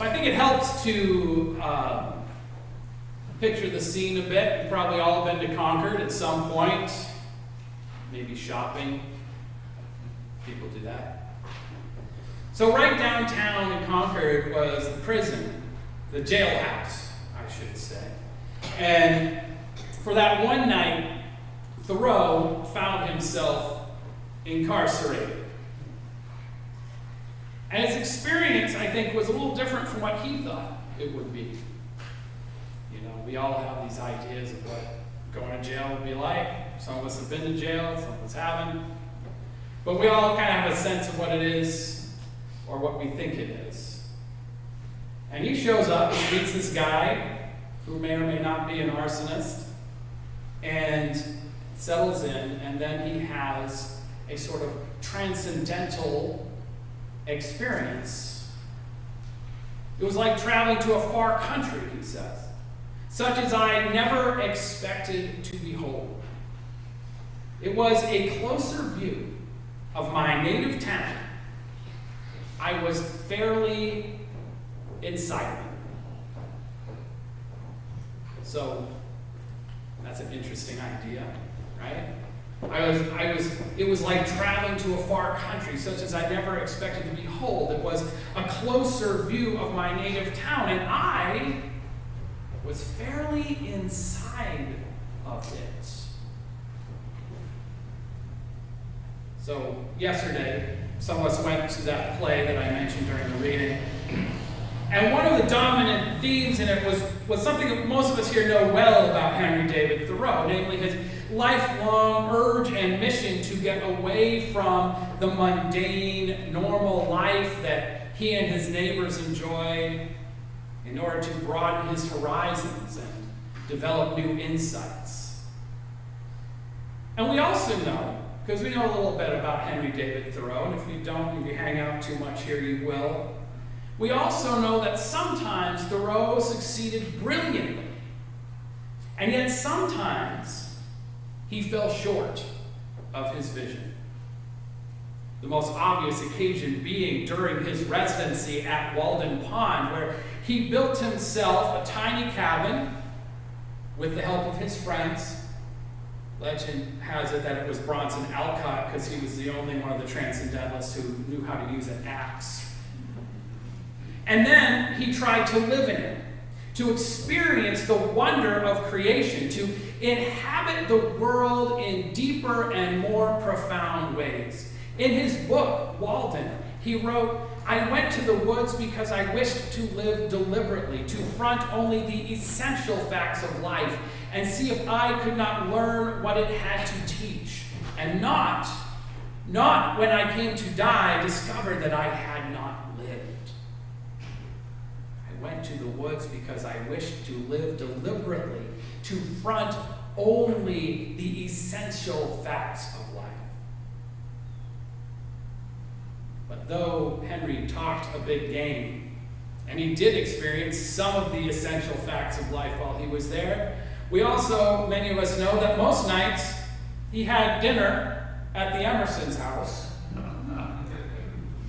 So I think it helps to picture the scene a bit. You've probably all been to Concord at some point, maybe shopping. People do that. So right downtown in Concord was the prison, the jailhouse, I should say. And for that one night, Thoreau found himself incarcerated. And his experience, I think, was a little different from what he thought it would be. You know, we all have these ideas of what going to jail would be like. Some of us have been to jail, some of us haven't. But we all kind of have a sense of what it is, or what we think it is. And he shows up and meets this guy, who may or may not be an arsonist, and settles in, and then he has a sort of transcendental experience. It was like traveling to a far country, he says, such as I never expected to behold. It was a closer view of my native town. I was fairly inside it. So that's an interesting idea, right? It was like traveling to a far country, such as I never expected to behold. It was a closer view of my native town, and I was fairly inside of it. So yesterday, some of us went to that play that I mentioned during the reading. And one of the dominant themes in it was something that most of us here know well about Henry David Thoreau, namely his lifelong urge and mission to get away from the mundane, normal life that he and his neighbors enjoyed in order to broaden his horizons and develop new insights. And we also know, because we know a little bit about Henry David Thoreau, and if you don't, if you hang out too much here, you will. We also know that sometimes Thoreau succeeded brilliantly, and yet sometimes he fell short of his vision. The most obvious occasion being during his residency at Walden Pond, where he built himself a tiny cabin with the help of his friends. Legend has it that it was Bronson Alcott, because he was the only one of the transcendentalists who knew how to use an axe. And then he tried to live in it, to experience the wonder of creation, to inhabit the world in deeper and more profound ways. In his book, Walden, he wrote, I went to the woods because I wished to live deliberately, to front only the essential facts of life, and see if I could not learn what it had to teach, and not when I came to die, discover that I had not lived. I went to the woods because I wished to live deliberately, to front only the essential facts of life. But though Henry talked a big game, and he did experience some of the essential facts of life while he was there, we also, many of us know that most nights he had dinner at the Emerson's house,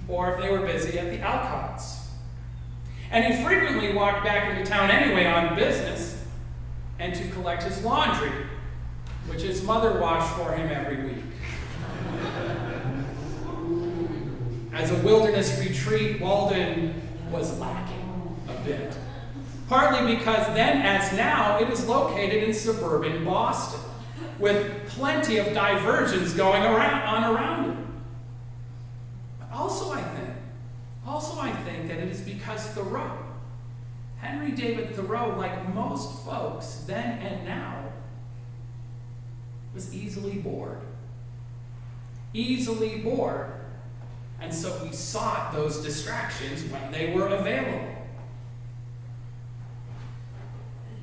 or if they were busy, at the Alcotts. And he frequently walked back into town anyway on business and to collect his laundry, which his mother washed for him every week. As a wilderness retreat, Walden was lacking a bit. Partly because then, as now, it is located in suburban Boston, with plenty of diversions going around it. But also I think that it is because Thoreau, Henry David Thoreau, like most folks then and now, was easily bored. Easily bored. And so he sought those distractions when they were available.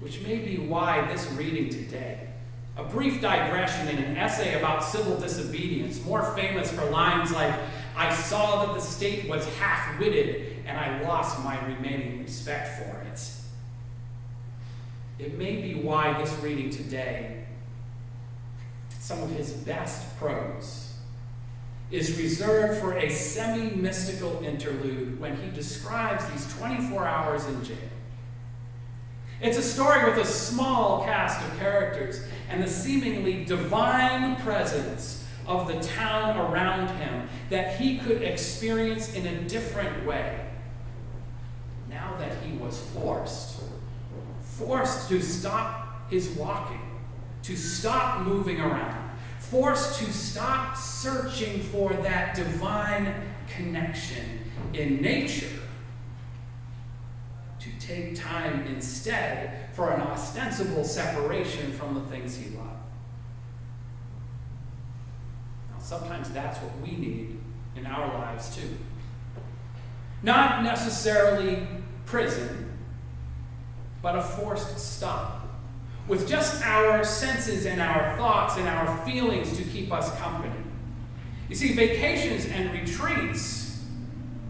Which may be why this reading today, a brief digression in an essay about civil disobedience, more famous for lines like, I saw that the state was half-witted and I lost my remaining respect for it. It may be why this reading today, some of his best prose, is reserved for a semi-mystical interlude when he describes these 24 hours in jail. It's a story with a small cast of characters and the seemingly divine presence of the town around him that he could experience in a different way. Now that he was forced to stop his walking, to stop moving around, forced to stop searching for that divine connection in nature, to take time instead for an ostensible separation from the things he loved. Now, sometimes that's what we need in our lives too. Not necessarily prison, but a forced stop, with just our senses and our thoughts and our feelings to keep us company. You see, vacations and retreats,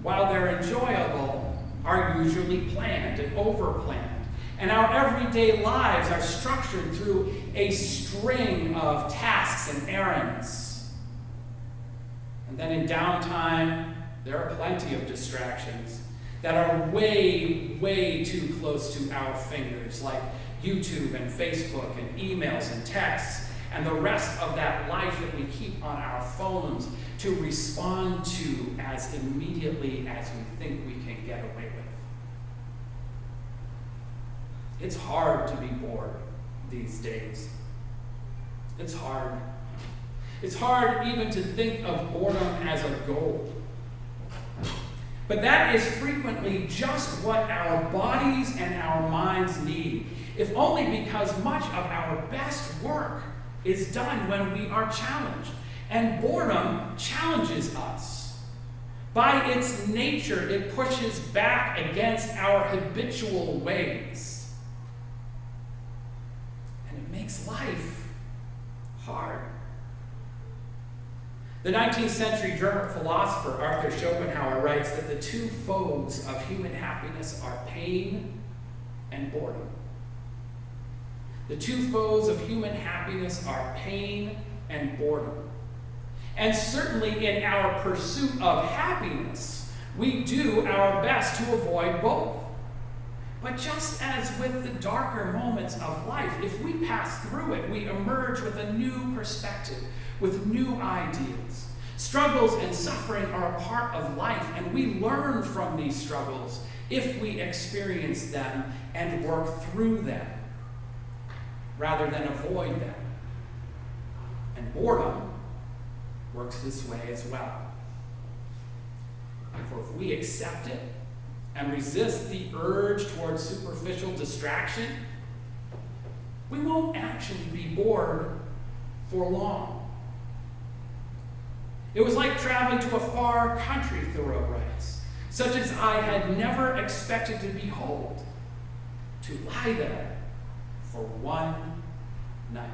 while they're enjoyable, are usually planned and overplanned. And our everyday lives are structured through a string of tasks and errands. And then in downtime, there are plenty of distractions that are way, way too close to our fingers, like YouTube and Facebook and emails and texts, and the rest of that life that we keep on our phones to respond to as immediately as we think we can get away with. It's hard to be bored these days. It's hard. It's hard even to think of boredom as a goal. But that is frequently just what our bodies and our minds need, if only because much of our best work is done when we are challenged. And boredom challenges us. By its nature, it pushes back against our habitual ways. And it makes life hard. The 19th century German philosopher Arthur Schopenhauer writes that the two foes of human happiness are pain and boredom. The two foes of human happiness are pain and boredom. And certainly in our pursuit of happiness, we do our best to avoid both. But just as with the darker moments of life, if we pass through it, we emerge with a new perspective, with new ideas. Struggles and suffering are a part of life, and we learn from these struggles if we experience them and work through them, rather than avoid them. And boredom works this way as well. For if we accept it and resist the urge towards superficial distraction, we won't actually be bored for long. It was like traveling to a far country, Thoreau writes, such as I had never expected to behold, to lie there for one night.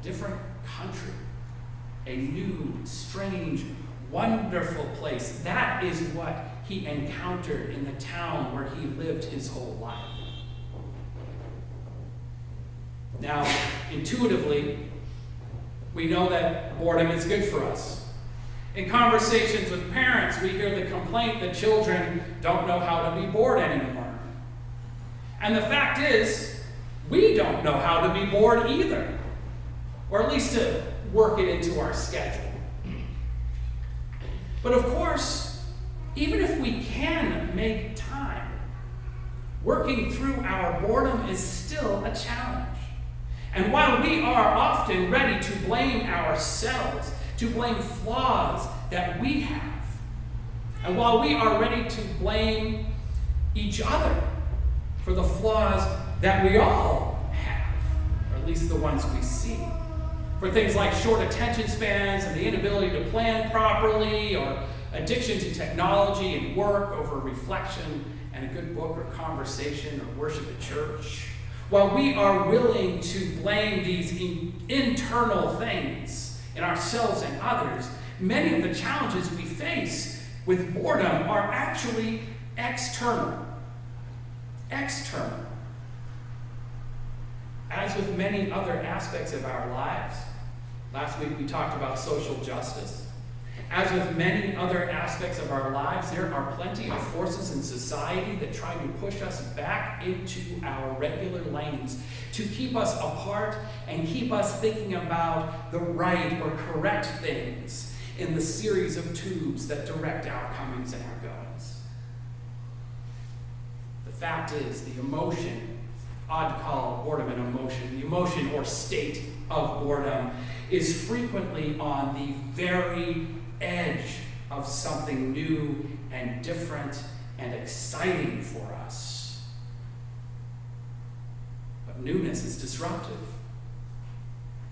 A different country, a new, strange, wonderful place. That is what he encountered in the town where he lived his whole life. Now, intuitively, we know that boredom is good for us. In conversations with parents, we hear the complaint that children don't know how to be bored anymore. And the fact is, we don't know how to be bored either, or at least to work it into our schedule. But of course, even if we can make time, working through our boredom is still a challenge. And while we are often ready to blame ourselves, to blame flaws that we have, and while we are ready to blame each other for the flaws that we all have, or at least the ones we see, for things like short attention spans and the inability to plan properly, or addiction to technology and work over reflection and a good book or conversation or worship at church, while we are willing to blame these internal things in ourselves and others, many of the challenges we face with boredom are actually external. External. As with many other aspects of our lives, Last week we talked about social justice. As with many other aspects of our lives, there are plenty of forces in society that try to push us back into our regular lanes, to keep us apart and keep us thinking about the right or correct things in the series of tubes that direct our comings and our goings. The fact is, the emotion, odd to call boredom an emotion, the emotion or state of boredom is frequently on the very edge of something new and different and exciting for us. But newness is disruptive.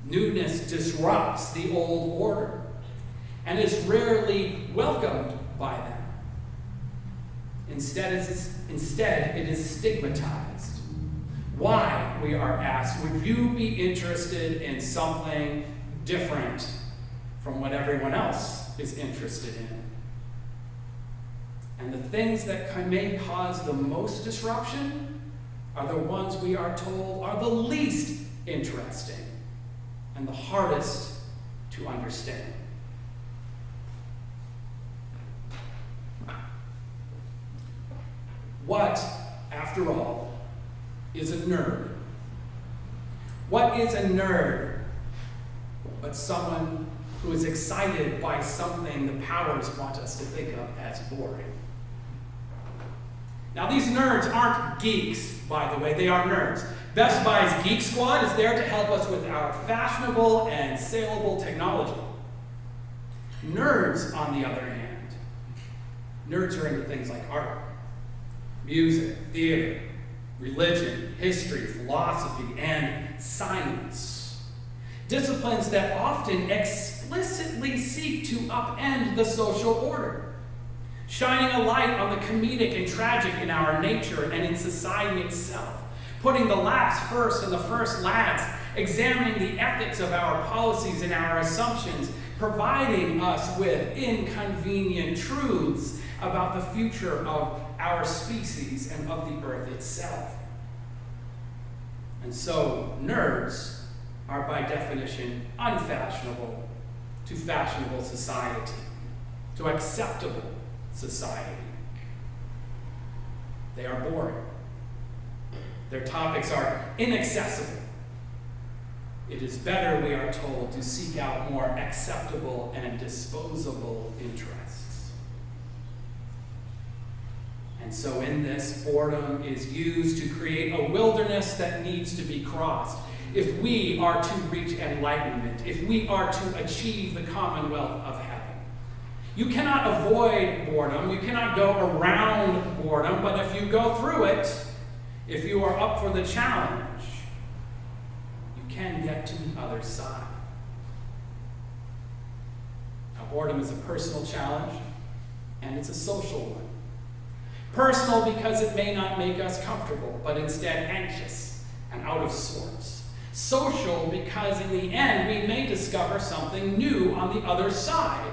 Newness disrupts the old order and is rarely welcomed by them. Instead, it is stigmatized. Why, we are asked, would you be interested in something different from what everyone else is interested in? And the things that may cause the most disruption are the ones we are told are the least interesting and the hardest to understand. What, after all, is a nerd? What is a nerd but someone who is excited by something the powers want us to think of as boring? Now, these nerds aren't geeks, by the way. They are nerds. Best Buy's Geek Squad is there to help us with our fashionable and saleable technology. Nerds, on the other hand, nerds are into things like art, music, theater, religion, history, philosophy, and science. Disciplines that often explicitly seek to upend the social order, shining a light on the comedic and tragic in our nature and in society itself, putting the last first and the first last, examining the ethics of our policies and our assumptions, providing us with inconvenient truths about the future of our species and of the earth itself. And so, nerds are by definition unfashionable to fashionable society, to acceptable society. They are boring. Their topics are inaccessible. It is better, we are told, to seek out more acceptable and disposable interests. And so in this, boredom is used to create a wilderness that needs to be crossed. If we are to reach enlightenment, if we are to achieve the commonwealth of heaven. You cannot avoid boredom, you cannot go around boredom, but if you go through it, if you are up for the challenge, you can get to the other side. Now, boredom is a personal challenge, and it's a social one. Personal because it may not make us comfortable, but instead anxious and out of sorts. Social because in the end we may discover something new on the other side.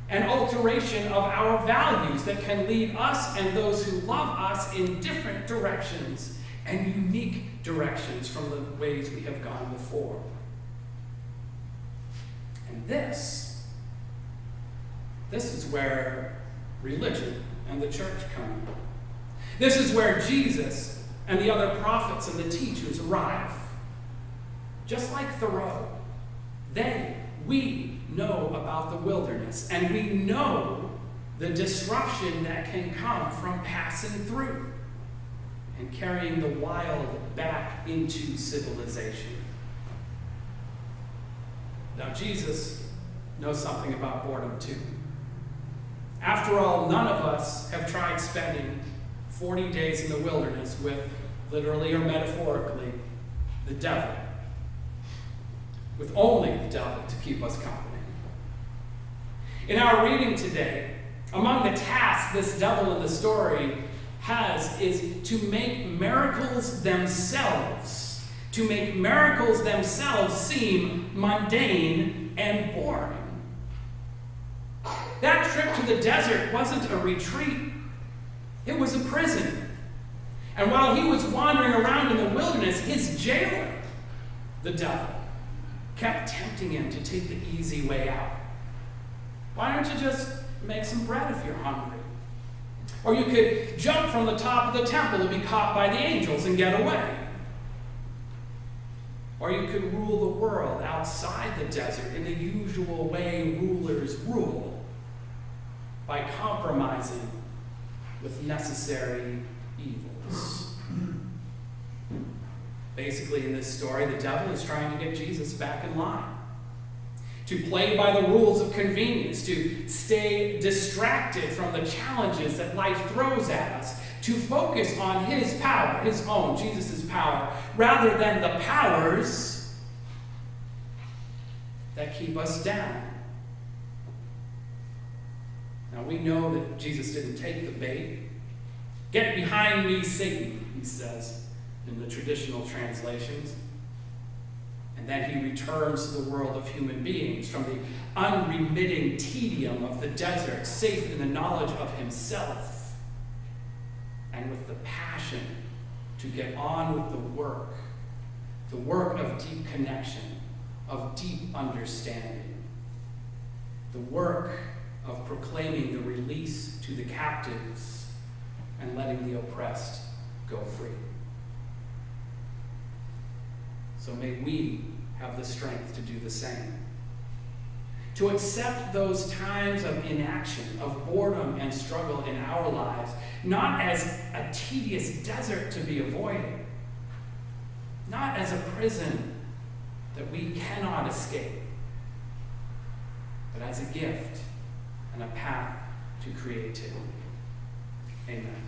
An alteration of our values that can lead us and those who love us in different directions and unique directions from the ways we have gone before. And this is where religion and the church come in. This is where Jesus and the other prophets and the teachers arrive. Just like Thoreau, we know about the wilderness, and we know the disruption that can come from passing through and carrying the wild back into civilization. Now, Jesus knows something about boredom too. After all, none of us have tried spending 40 days in the wilderness with, literally or metaphorically, the devil. With only the devil to keep us company. In our reading today, among the tasks this devil in the story has is to make miracles themselves, seem mundane and boring. That trip to the desert wasn't a retreat, it was a prison. And while he was wandering around in the wilderness, his jailer, the devil, kept tempting him to take the easy way out. Why don't you just make some bread if you're hungry? Or you could jump from the top of the temple and be caught by the angels and get away. Or you could rule the world outside the desert in the usual way rulers rule, by compromising with necessary evils. Basically, in this story, the devil is trying to get Jesus back in line, to play by the rules of convenience, to stay distracted from the challenges that life throws at us, to focus on his power, his own, Jesus' power, rather than the powers that keep us down. Now, we know that Jesus didn't take the bait. "Get behind me, Satan," he says in the traditional translations. And then he returns to the world of human beings from the unremitting tedium of the desert, safe in the knowledge of himself, and with the passion to get on with the work of deep connection, of deep understanding, the work of proclaiming the release to the captives and letting the oppressed go free. So may we have the strength to do the same. To accept those times of inaction, of boredom and struggle in our lives, not as a tedious desert to be avoided, not as a prison that we cannot escape, but as a gift and a path to creativity. Amen.